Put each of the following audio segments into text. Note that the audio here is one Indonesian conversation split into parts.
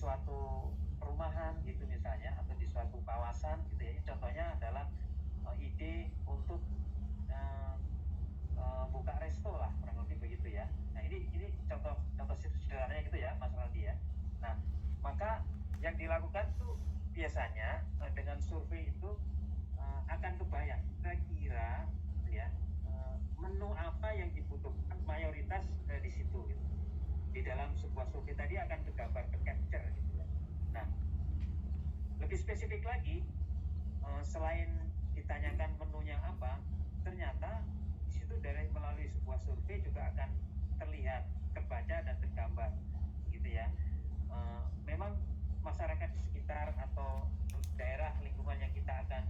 suatu perumahan gitu misalnya, atau di suatu kawasan gitu ya. Contohnya adalah ide untuk buka resto lah, kurang lebih begitu ya. Nah ini contoh sederhananya gitu ya Mas Randi ya. Nah maka yang dilakukan tuh biasanya dengan survei itu akan kebayang kira-kira ya menu apa yang dibutuhkan mayoritas di situ gitu. Di dalam sebuah survei tadi akan tergambar, capture gitu ya. Nah lebih spesifik lagi, selain ditanyakan menunya apa, ternyata di situ dari melalui sebuah survei juga akan terlihat, terbaca dan tergambar gitu ya. Memang masyarakat di sekitar atau daerah lingkungan yang kita akan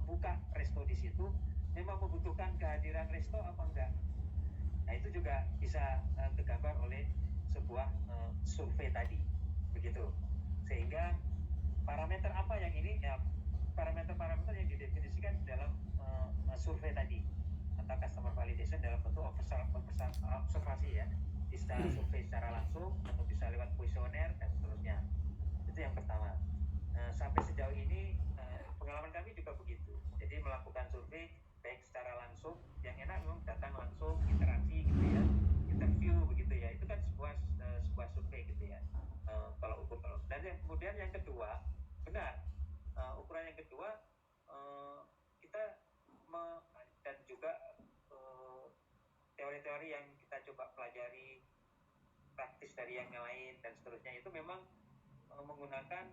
buka resto di situ memang membutuhkan kehadiran resto apa enggak. Nah itu juga bisa tergambar oleh sebuah survei tadi, begitu. Sehingga parameter apa yang ini ya, parameter-parameter yang didefinisikan dalam survei tadi atau customer validation dalam bentuk observasi ya, bisa survei secara langsung atau bisa lewat kuesioner dan seterusnya. Itu yang pertama. Sampai sejauh ini pengalaman kami juga begitu. Jadi melakukan survei baik secara langsung, yang enak memang datang langsung, interaksi gitu ya, interview begitu ya. Itu kan sebuah survei gitu ya. Kalau ukur. Dan kemudian yang kedua, benar. Ukuran yang kedua kita dan juga teori-teori yang kita coba pelajari, praktis dari yang lain dan seterusnya, itu memang menggunakan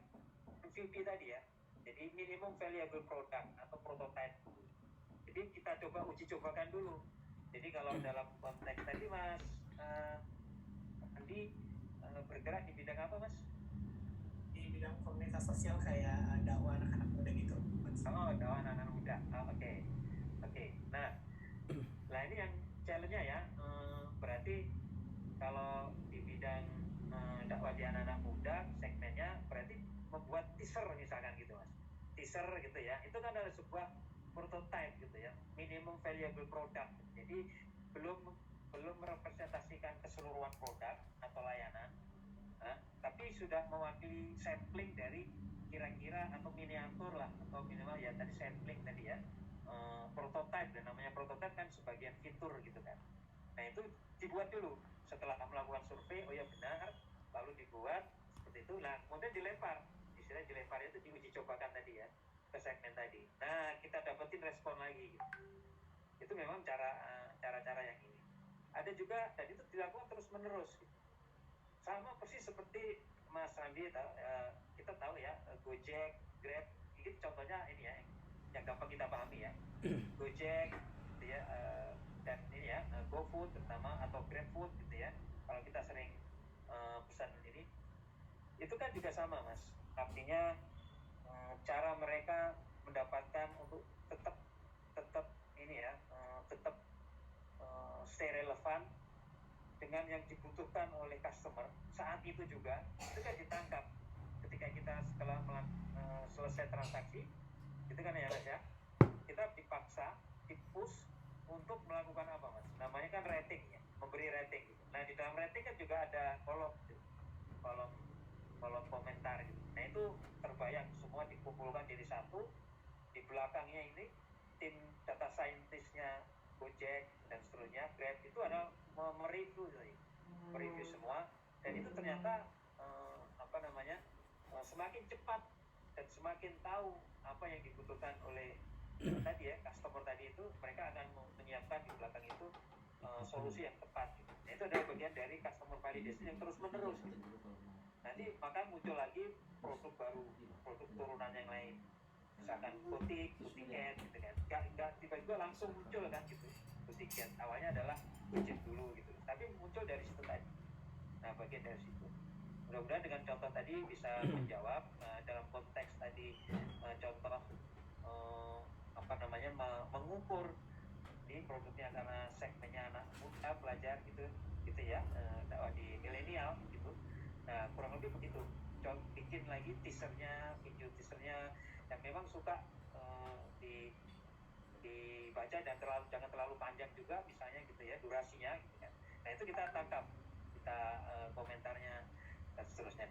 MVP tadi ya. Jadi minimum valuable product atau prototype. Jadi kita coba uji cobakan dulu. Jadi kalau dalam konteks tadi Mas Andi bergerak di bidang apa Mas? Di bidang komunitas sosial kayak dakwah anak-anak muda gitu. Oh, dakwah anak-anak muda. Oke. Nah ini yang challenge-nya ya. Berarti kalau di bidang dakwah di anak-anak muda, segmennya berarti membuat teaser misalkan gitu Mas. Teaser gitu ya. Itu kan adalah sebuah prototype gitu ya. Minimum valuable product. Jadi belum merepresentasikan keseluruhan produk atau layanan, tapi sudah mewakili sampling dari kira-kira atau miniatur lah, atau minimal ya tadi sampling tadi ya, prototype. Dan namanya prototype kan sebagian fitur gitu kan. Nah itu dibuat dulu setelah melakukan survei, oh ya benar, lalu dibuat seperti itu. Nah kemudian dilempar, istilahnya dilempar itu diuji cobakan tadi ya ke segmen tadi. Nah kita dapetin respon lagi gitu. Itu memang cara-cara yang ini. Ada juga, dan itu dilakukan terus menerus gitu. Sama persis seperti Mas Randi kita tahu ya, Gojek, Grab, ini contohnya ini ya yang gampang kita pahami ya. Gojek gitu ya, dan ini ya GoFood terutama atau GrabFood gitu ya. Kalau kita sering pesan ini, itu kan juga sama Mas. Artinya cara mereka mendapatkan untuk tetap ini ya, tetap stay relevan dengan yang dibutuhkan oleh customer saat itu juga, itu kan ditangkap ketika kita setelah selesai transaksi itu kan ya Mas ya, kita dipaksa, dipush untuk melakukan apa Mas, namanya kan rating ya, memberi rating gitu. Nah di dalam rating kan juga ada kolom komentar gitu. Nah itu terbayang semua dikumpulkan jadi satu. Di belakangnya ini tim data scientist-nya Gojek dan seterusnya, Grab itu ada mereview semua, dan itu ternyata semakin cepat dan semakin tahu apa yang dibutuhkan oleh tadi ya customer tadi itu, mereka akan menyiapkan di belakang itu solusi yang tepat gitu. Nah, itu adalah bagian dari customer validation yang terus menerus gitu. Nanti maka muncul lagi produk baru, produk turunan yang lain, misalkan Gotik, Gotiket gitu kan. Gak tiba-tiba langsung muncul kan gitu. Gotiket awalnya adalah Gojek dulu gitu, tapi muncul dari situ tadi. Nah bagian dari situ. Mudah-mudahan dengan contoh tadi bisa menjawab dalam konteks tadi contoh mengukur ini produknya karena segmennya anak muda, pelajar gitu ya, dakwah di milenial gitu. Nah kurang lebih begitu. Bikin lagi teasernya, video teasernya yang memang suka dibaca dan jangan terlalu panjang juga misalnya gitu ya durasinya gitu kan. Nah itu kita tangkap, kita komentarnya dan seterusnya.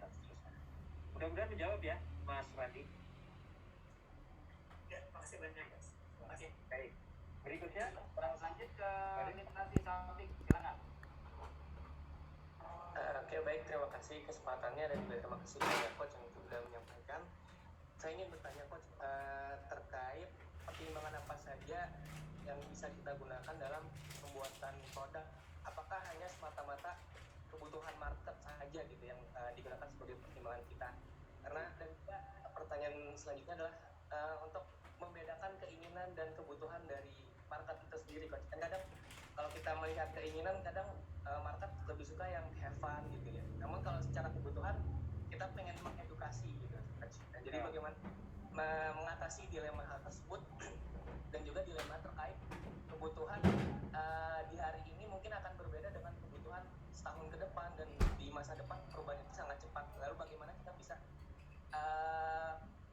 Mudah-mudahan menjawab ya, Mas Randi. Ya, makasih banyak Mas. Terima kasih. Baik. Berikutnya, Lanjut ke Nitnasi Sampik, silakan. Oke, baik, terima kasih kesempatannya dan juga terima kasih kepada Coach yang sudah menyampaikan. Saya ingin bertanya Coach terkait pertimbangan apa saja yang bisa kita gunakan dalam pembuatan produk. Apakah hanya semata-mata kebutuhan market saja gitu yang digunakan sebagai pertimbangan kita? Karena dan juga pertanyaan selanjutnya adalah untuk membedakan keinginan dan kebutuhan dari market itu sendiri Coach. Dan kadang kalau kita melihat keinginan kadang market lebih suka yang have fun gitu ya. Namun kalau secara kebutuhan kita pengen mengedukasi gitu. Nah, jadi bagaimana mengatasi dilema hal tersebut dan juga dilema terkait kebutuhan di hari ini mungkin akan berbeda dengan kebutuhan setahun ke depan dan di masa depan perubahan itu sangat cepat. Lalu bagaimana kita bisa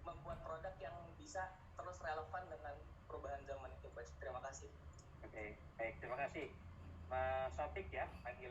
membuat produk yang bisa terus relevan dengan perubahan zaman itu, Coach. Terima kasih. Oke, baik, terima kasih Mas Sopik ya, panggilan